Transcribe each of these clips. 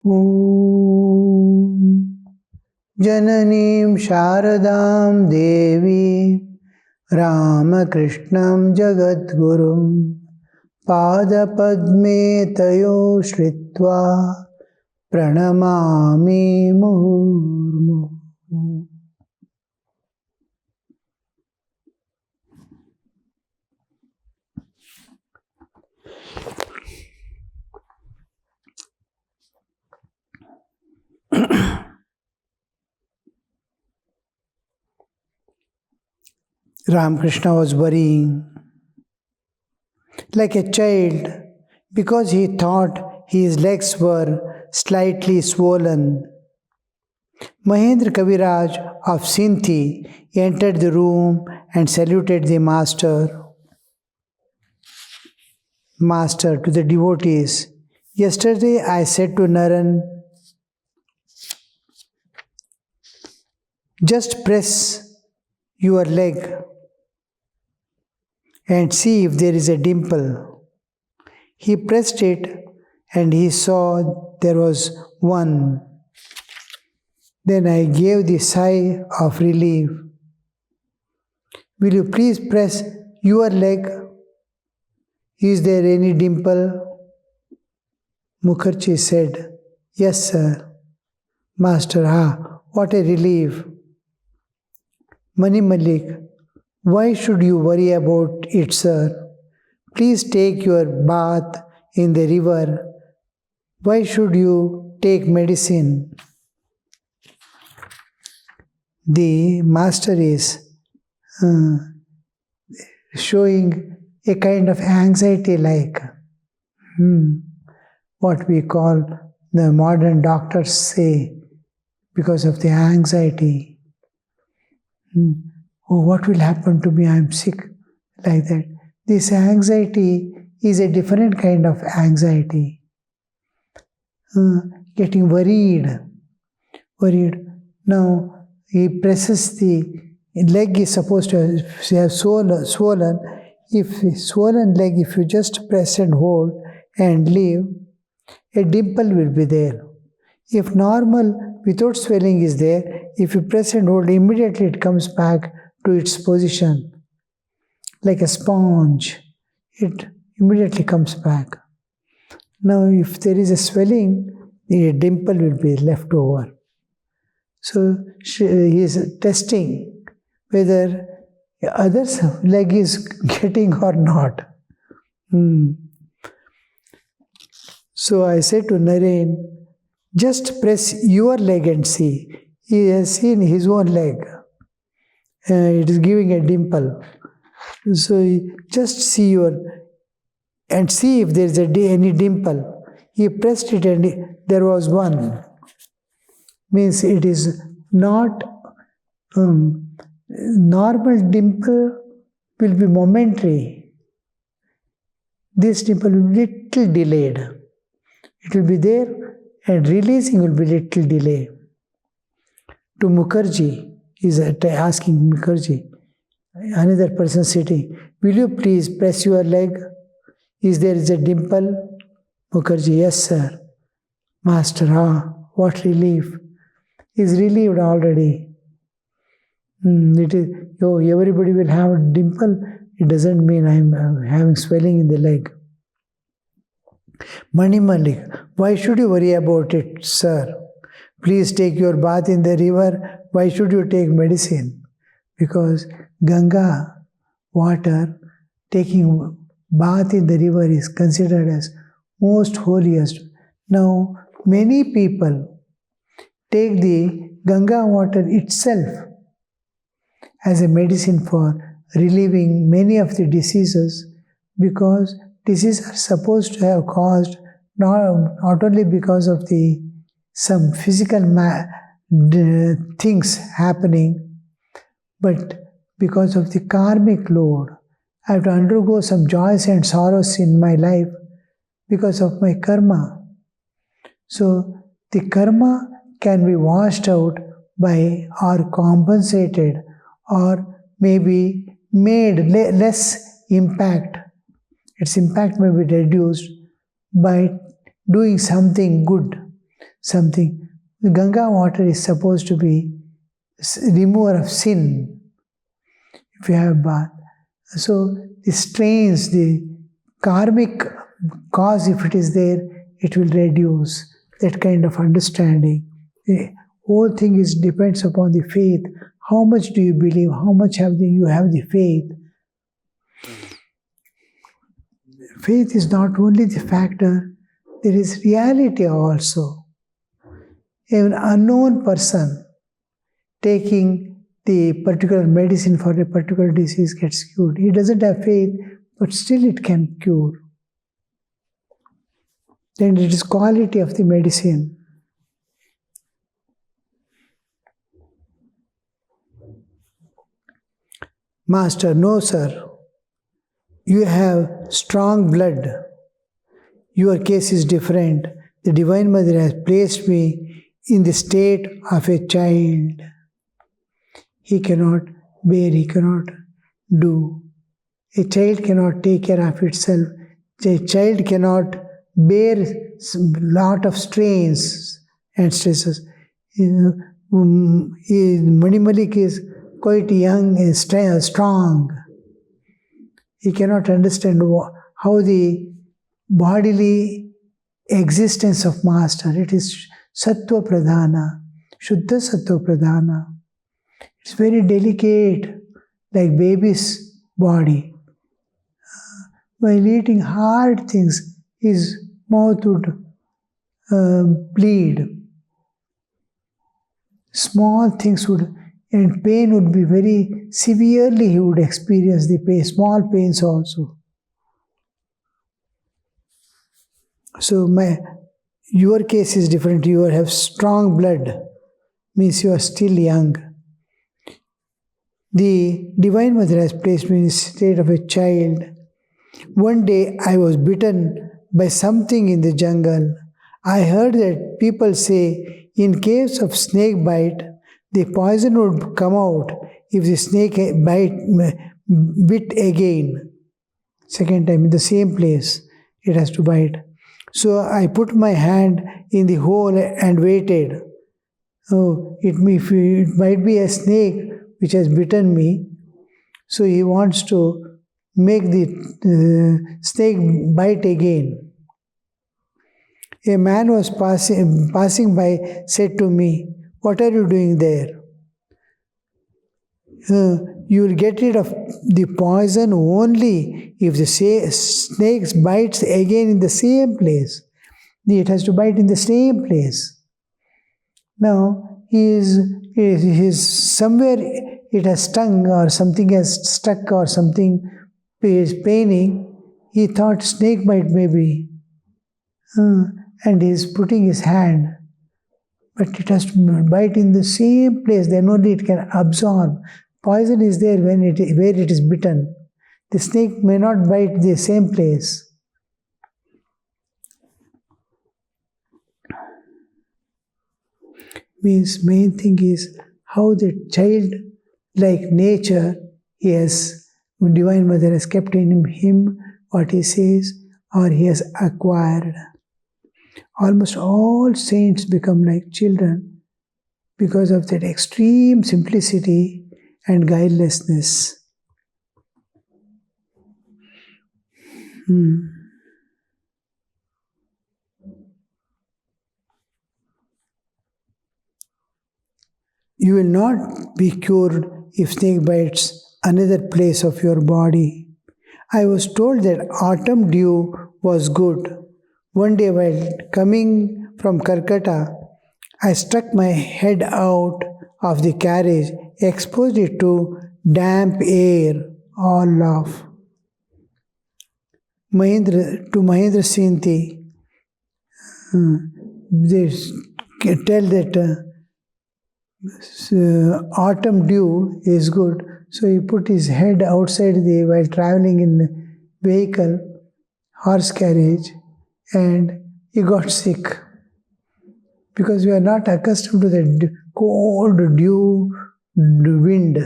Om Jananim Sharadam Devi Ramakrishnam Jagadgurum Pada Padme Tayo Shritva Pranamami Murmu. Ramakrishna was worrying like a child because he thought his legs were slightly swollen. Mahendra Kaviraj of Sinti entered the room and saluted the master. Master to the devotees, yesterday I said to Naran, just press your leg and see if there is a dimple. He pressed it and he saw there was one. Then I gave the sigh of relief. Will you please press your leg? Is there any dimple? Mukherjee said, yes, sir. Master, what a relief. Mani Malik, why should you worry about it, sir? Please take your bath in the river. Why should you take medicine? The master is showing a kind of anxiety like what we call the modern doctors say because of the anxiety. Oh, what will happen to me? I am sick, like that. This anxiety is a different kind of anxiety. Getting worried. Now, he presses the leg is supposed to have swollen. If swollen leg, if you just press and hold and leave, a dimple will be there. If normal, without swelling is there, if you press and hold, immediately it comes back to its position. Like a sponge, it immediately comes back. Now, if there is a swelling, a dimple will be left over. So, he is testing whether other's leg is getting or not. So, I said to Naren, just press your leg and see. He has seen his own leg. It is giving a dimple. So just see and see if there is any dimple. He pressed it and there was one. Means it is not normal dimple will be momentary. This dimple will be little delayed. It will be there and releasing will be little delay. To Mukherjee, is asking Mukherjee, another person sitting, will you please press your leg? Is there a dimple? Mukherjee, yes, sir. Master, what relief. He is relieved already. It is, everybody will have a dimple. It doesn't mean I am having swelling in the leg. Mani Malik, why should you worry about it, sir? Please take your bath in the river. Why should you take medicine? Because Ganga water, taking bath in the river is considered as most holiest. Now, many people take the Ganga water itself as a medicine for relieving many of the diseases, because diseases are supposed to have caused not only because of some physical things happening, but because of the karmic load. I have to undergo some joys and sorrows in my life because of my karma. So the karma can be washed out by or compensated or maybe made less impact. Its impact may be reduced by doing something good. something. The Ganga water is supposed to be remover of sin if you have bath. So the strains, the karmic cause, if it is there, it will reduce. That kind of understanding. The whole thing depends upon the faith. How much do you believe? How much you have the faith? Faith is not only the factor, there is reality also. An unknown person taking the particular medicine for a particular disease gets cured. He doesn't have faith, but still it can cure. Then it is quality of the medicine. Master, no sir. You have strong blood. Your case is different. The Divine Mother has placed me in the state of a child. He cannot bear, he cannot do. A child cannot take care of itself. A child cannot bear lot of strains and stresses. Mani Malik is quite young and strong. He cannot understand how the bodily existence of Master. It is Sattva Pradhana, Shuddha Sattva Pradhana. It's very delicate, like baby's body. While eating hard things, his mouth would bleed. Small things would, and pain would be very severely, he would experience the pain, small pains also. So your case is different. You have strong blood, means you are still young. The Divine Mother has placed me in the state of a child. One day I was bitten by something in the jungle. I heard that people say in case of snake bite, the poison would come out if the snake bit again. Second time, in the same place, it has to bite. So I put my hand in the hole and waited. Oh, it might be a snake which has bitten me. So he wants to make the snake bite again. A man was passing by, said to me, "What are you doing there? You will get rid of the poison only if the snake bites again in the same place. It has to bite in the same place." Now, he is somewhere it has stung or something has stuck or something is paining. He thought snake bite maybe. And he is putting his hand. But it has to bite in the same place, then only it can absorb. Poison is there where it is bitten. The snake may not bite the same place. Means main thing is how the child, like nature, Divine Mother has kept in him what he says or he has acquired. Almost all saints become like children because of that extreme simplicity and guilelessness. You will not be cured if snake bites another place of your body. I was told that autumn dew was good. One day while coming from Calcutta, I struck my head out of the carriage, exposed it to damp air. All laugh. Mahendra Sinti, they tell that autumn dew is good. So he put his head outside while traveling in the vehicle, horse carriage, and he got sick. Because we are not accustomed to the cold dew wind.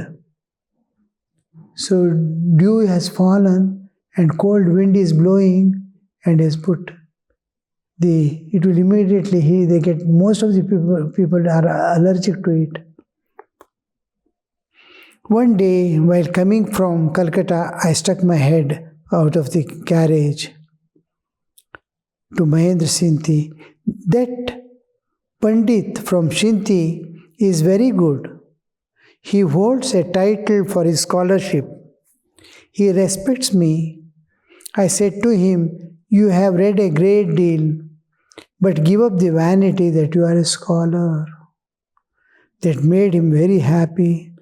So dew has fallen and cold wind is blowing and has put it will immediately, they get, most of the people are allergic to it. One day, while coming from Calcutta, I stuck my head out of the carriage to Mahendra Shinti. That Pandit from Shinti is very good. He holds a title for his scholarship. He respects me. I said to him, "You have read a great deal, but give up the vanity that you are a scholar." That made him very happy.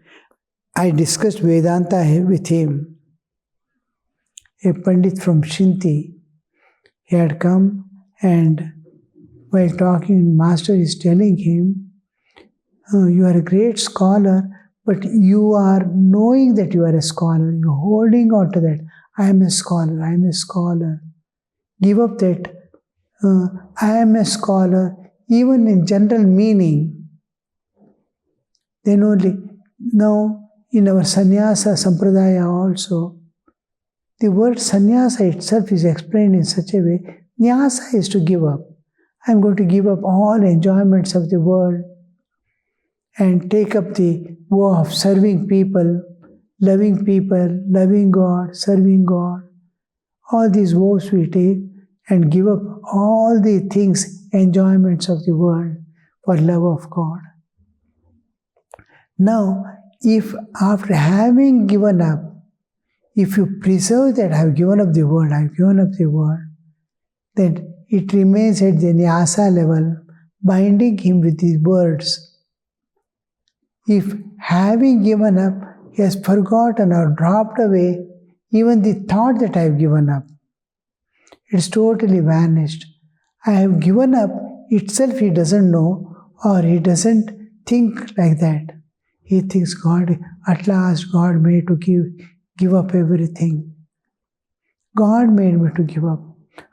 I discussed Vedanta with him. A Pandit from Shinti, he had come, and while talking, Master is telling him, "Oh, you are a great scholar, but you are knowing that you are a scholar. You are holding on to that. I am a scholar, I am a scholar. Give up that, I am a scholar, even in general meaning." Then only, now in our sannyasa sampradaya also, the word sannyasa itself is explained in such a way. Nyasa is to give up. I am going to give up all enjoyments of the world and take up the vow of serving people, loving God, serving God. All these vows we take and give up all the things, enjoyments of the world for love of God. Now, if after having given up, if you preserve that I have given up the world, then it remains at the nyasa level, binding him with these words. If having given up, he has forgotten or dropped away even the thought that I have given up, it's totally vanished. I have given up itself he doesn't know, or he doesn't think like that. He thinks God, at last God made to give up everything. God made me to give up.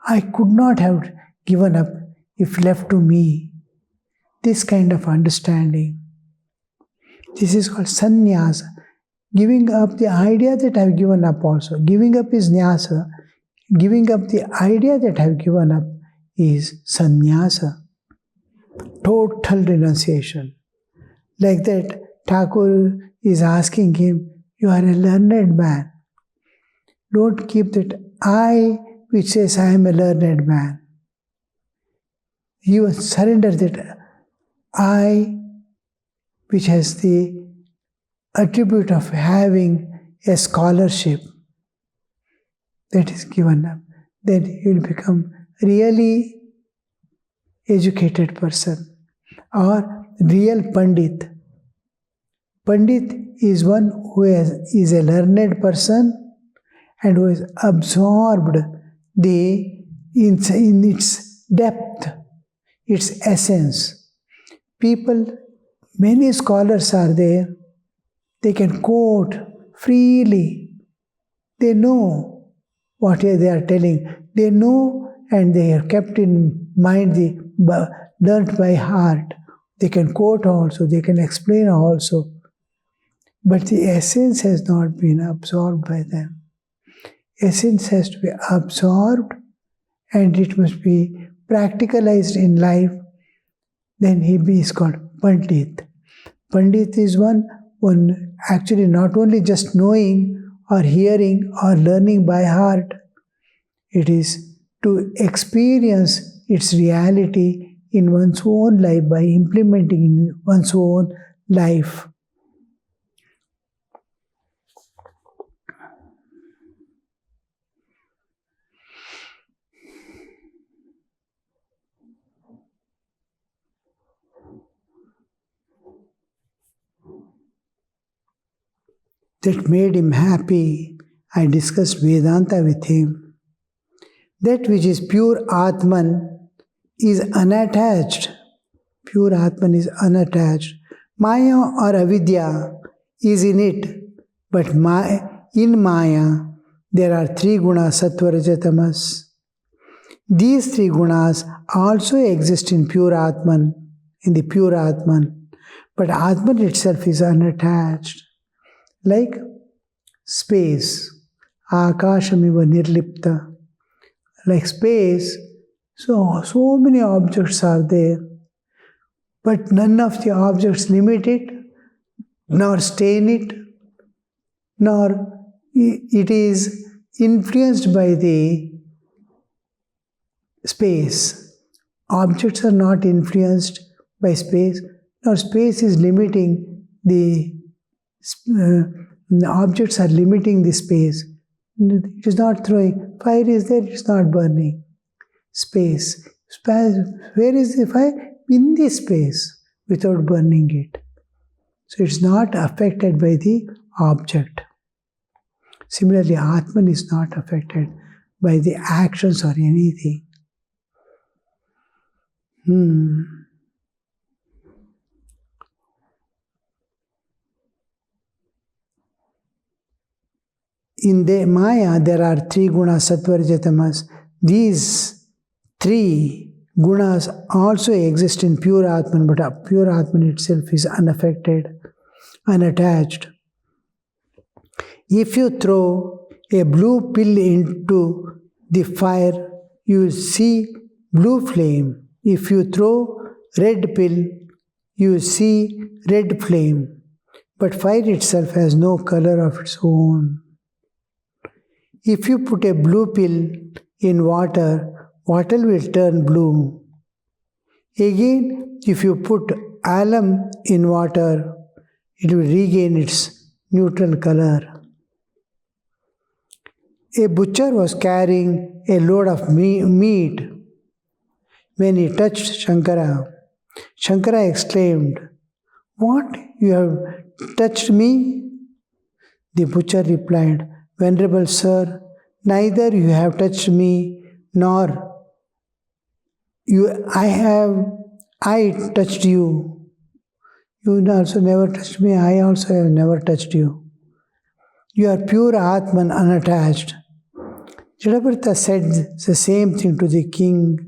I could not have given up if left to me. This kind of understanding. This is called sannyasa. Giving up the idea that I have given up also. Giving up is nyasa. Giving up the idea that I have given up is sannyasa. Total renunciation. Like that, Thakur is asking him, "You are a learned man. Don't keep that I which says I am a learned man." You surrender that I which has the attribute of having a scholarship that is given up. Then you will become really educated person or real Pandit. Pandit is one who is a learned person and who has absorbed in its depth, its essence. Many scholars are there, they can quote freely. They know what they are telling. They know and they are kept in mind, learnt by heart. They can quote also, they can explain also. But the essence has not been absorbed by them. Essence has to be absorbed and it must be practicalized in life. Then he is called Pandit. Pandit is one actually not only just knowing or hearing or learning by heart. It is to experience its reality in one's own life by implementing in one's own life. That made him happy. I discussed Vedanta with him. That which is pure Atman is unattached. Pure Atman is unattached. Maya or avidya is in it, but in Maya there are three gunas, sattva, raja, tamas. These three gunas also exist in pure Atman, in the pure Atman, but Atman itself is unattached. Like space, akashamiva nirlipta. Like space, So many objects are there, but none of the objects limit it, nor stain it, nor it is influenced by the space. Objects are not influenced by space, nor space is limiting the objects are limiting the space. It is not throwing. Fire is there, it is not burning. Space. Where is the fire? In the space, without burning it. So it is not affected by the object. Similarly, Atman is not affected by the actions or anything. In the Maya, there are three gunas, sattva, rajas, tamas. These three gunas also exist in pure Atman, but pure Atman itself is unaffected, unattached. If you throw a blue pill into the fire, you will see blue flame. If you throw red pill, you will see red flame. But fire itself has no color of its own. If you put a blue pill in water, water will turn blue. Again, if you put alum in water, it will regain its neutral color. A butcher was carrying a load of meat. When he touched Shankara, Shankara exclaimed, "What? You have touched me?" The butcher replied, "Venerable sir, neither you have touched me, nor I touched you. You also never touched me, I also have never touched you. You are pure Atman, unattached." Jadabrata said the same thing to the king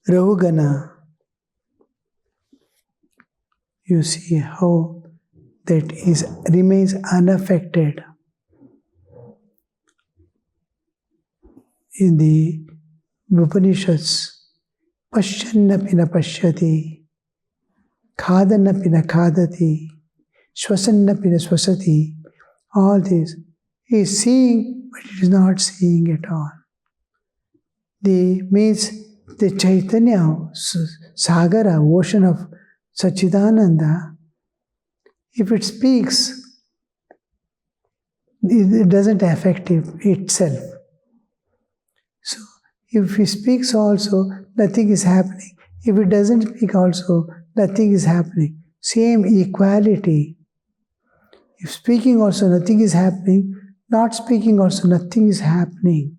Rahugana. You see how that remains unaffected. In the Upanishads, Pashyannapi na pashyati, Khadannapi na khadati, Shwasannapi na swasati, all this is seeing, but it is not seeing at all. Means the Chaitanya, Sagara, ocean of Sachidananda, if it speaks, it doesn't affect itself. So, if it speaks also, nothing is happening. If it doesn't speak also, nothing is happening. Same equality. If speaking also, nothing is happening. Not speaking also, nothing is happening.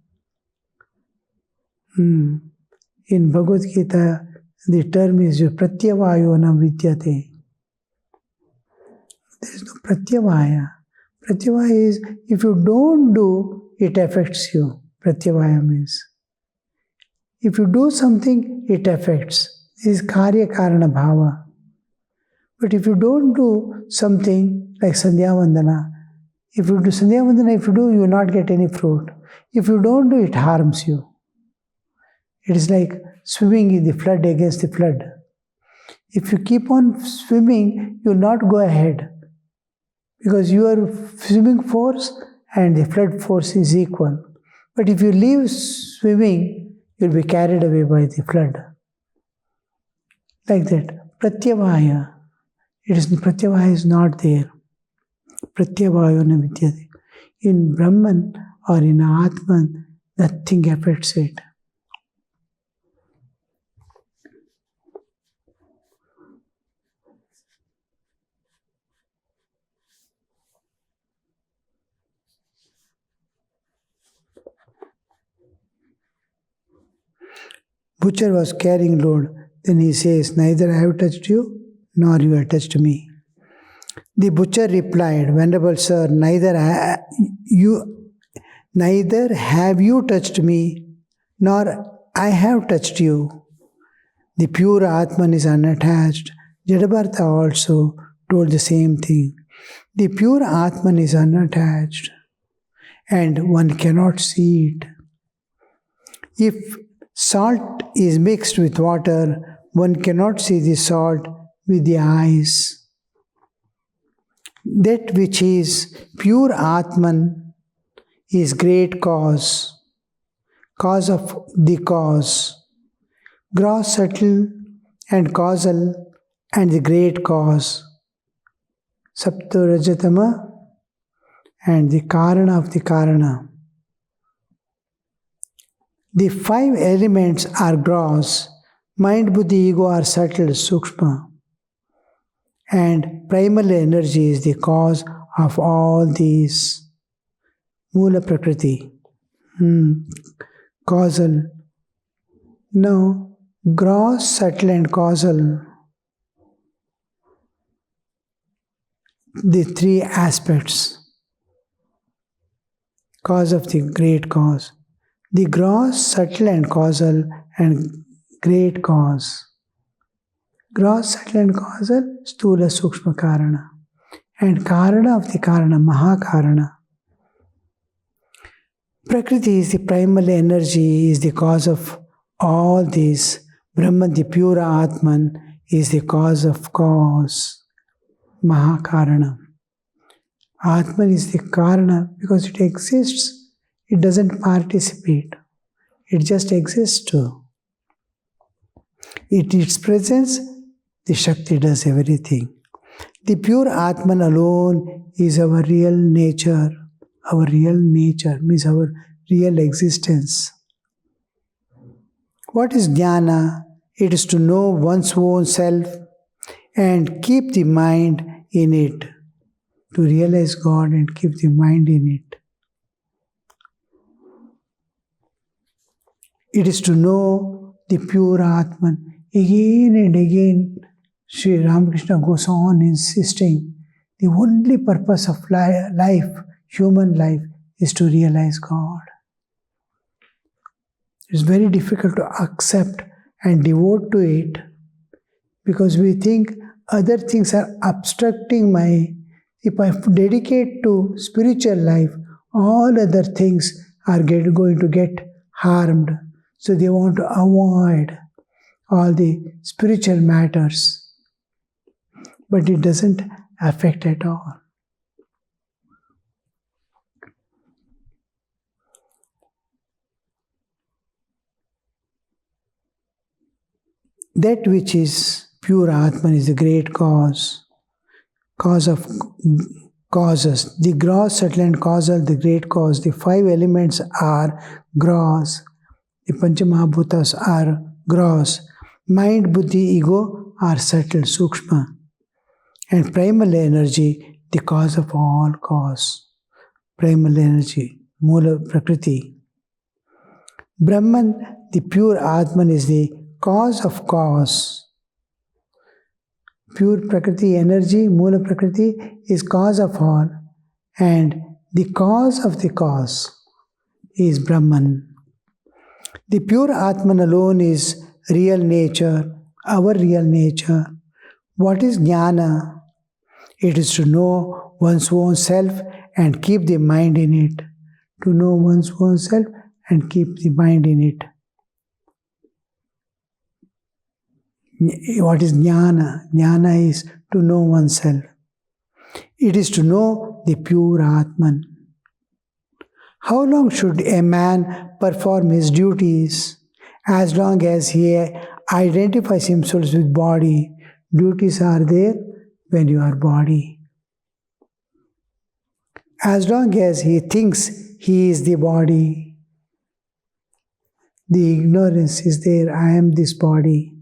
In Bhagavad Gita, the term is pratyavayo na vidyate. There is no pratyavaya. Pratyavaya is, if you don't do, it affects you. Pratyavaya means. If you do something, it affects. This is karya karana bhava. But if you don't do something like Sandhya Vandana, if you do Sandhya Vandana, if you do, you will not get any fruit. If you don't do, it harms you. It is like swimming in the flood against the flood. If you keep on swimming, you will not go ahead. Because your swimming force and the flood force is equal. But if you leave swimming, you will be carried away by the flood. Like that. Pratyavaya. Pratyavaya is not there. Pratyavaya na vidyate. In Brahman or in Atman, nothing affects it. Butcher was carrying load. Then he says, "Neither I have touched you, nor you have touched me." The butcher replied, "Venerable sir, neither have you touched me, nor I have touched you. The pure Atman is unattached." Jadabartha also told the same thing. The pure Atman is unattached, and one cannot see it. If Salt is mixed with water. One cannot see the salt with the eyes. That which is pure Atman is great cause of the cause. Gross, subtle and causal and the great cause. Sapto Rajatama and the Karana of the Karana. The 5 elements are gross, mind, buddhi, ego are subtle, sukshma, and primal energy is the cause of all these. Mula Prakriti, causal. Now, gross, subtle and causal, the 3 aspects, cause of the great cause. The gross, subtle and causal and great cause. Gross, subtle and causal, stula, sukshma, karana. And karana of the karana, mahakarana. Prakriti is the primal energy, is the cause of all these. Brahman, the pure Atman, is the cause of cause. Mahakarana. Atman is the karana because it exists. It doesn't participate. It just exists too. In its presence, the Shakti does everything. The pure Atman alone is our real nature. Our real nature means our real existence. What is jnana? It is to know one's own self and keep the mind in it. To realize God and keep the mind in it. It is to know the pure Atman. Again and again, Sri Ramakrishna goes on insisting, the only purpose of life, human life, is to realize God. It's very difficult to accept and devote to it because we think other things are obstructing if I dedicate to spiritual life, all other things are going to get harmed. So they want to avoid all the spiritual matters. But it doesn't affect at all. That which is pure Atman is the great cause of causes. The gross, subtle and causal, the great cause. The 5 elements are gross. The Panchamahabhutas are gross. Mind, buddhi, ego are subtle, sukshma. And primal energy, the cause of all cause. Primal energy, Mula Prakriti. Brahman, the pure Atman, is the cause of cause. Pure Prakriti energy, Mula Prakriti, is cause of all. And the cause of the cause is Brahman. The pure Atman alone is real nature, our real nature. What is jnana? It is to know one's own self and keep the mind in it. To know one's own self and keep the mind in it. What is jnana? Jnana is to know oneself. It is to know the pure Atman. How long should a man perform his duties? As long as he identifies himself with body. Duties are there when you are body. As long as he thinks he is the body, the ignorance is there, I am this body.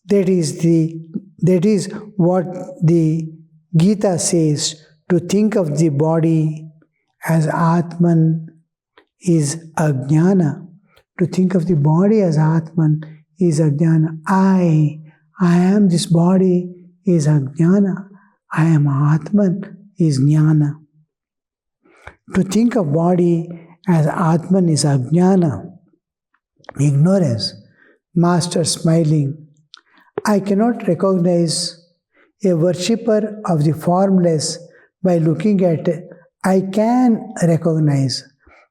That is what the Gita says, to think of the body as Atman is ajnana. To think of the body as Atman is ajnana. I am this body is ajnana. I am Atman is jnana. To think of body as Atman is ajnana, ignorance. Master smiling. I cannot recognize a worshipper of the formless by looking at it. I can recognize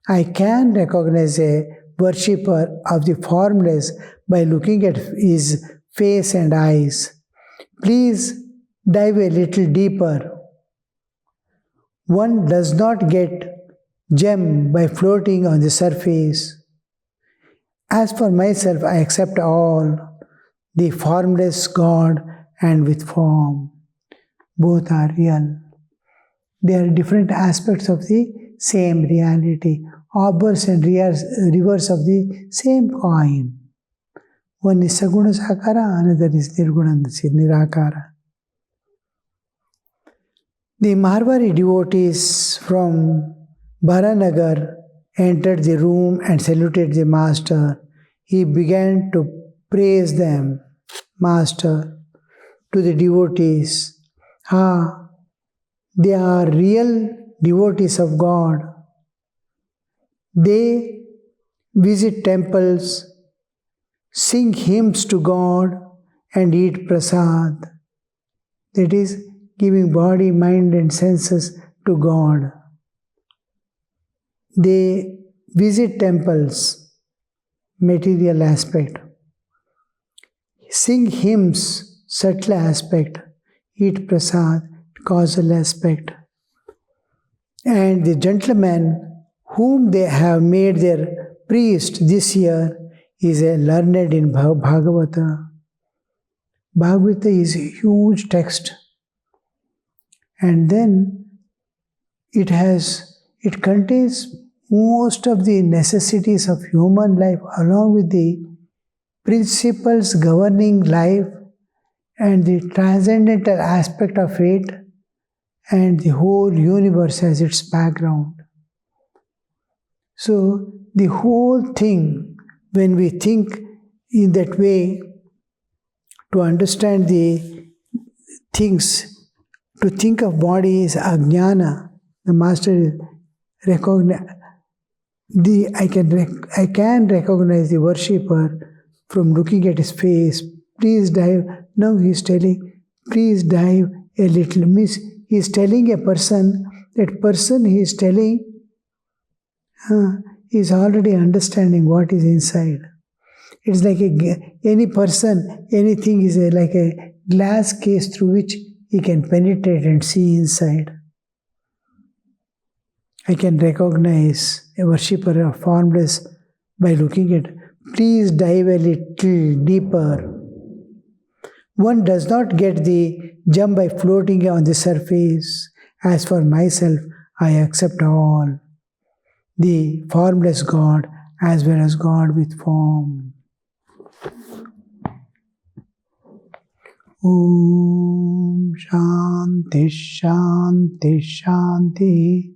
a worshipper of the formless by looking at his face and eyes. Please dive a little deeper. One does not get gem by floating on the surface. As for myself, I accept all, the formless God and with form. Both are real. They are different aspects of the same reality, obverse and reverse of the same coin. One is Saguna Sakara, another is Nirguna Nirakara. The Marwari devotees from Bharanagar entered the room and saluted the master. He began to praise them. Master, to the devotees, they are real devotees of God. They visit temples, sing hymns to God, and eat prasad. That is, giving body, mind, and senses to God. They visit temples, material aspect. Sing hymns, subtle aspect. Eat prasad, causal aspect. And the gentleman whom they have made their priest this year is a learned in Bhagavata. Bhagavata is a huge text. And then it contains most of the necessities of human life along with the principles governing life and the transcendental aspect of it and the whole universe as its background. So the whole thing, when we think in that way, to understand the things, to think of body is ajnana. The master I can recognize the worshipper from looking at his face. Please dive. Now he is telling, please dive a little. Means he is telling a person, that person he is telling is already understanding what is inside. It's like any person, anything is like a glass case through which he can penetrate and see inside. I can recognize a worshipper of formless by looking at. Please dive a little deeper. One does not get the gem by floating on the surface. As for myself, I accept all, the formless God as well as God with form. Om Shanti Shanti Shanti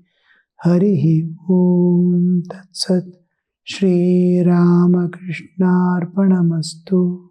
Harihi Om Tat Sat Shri Ramakrishna Arpanamastu.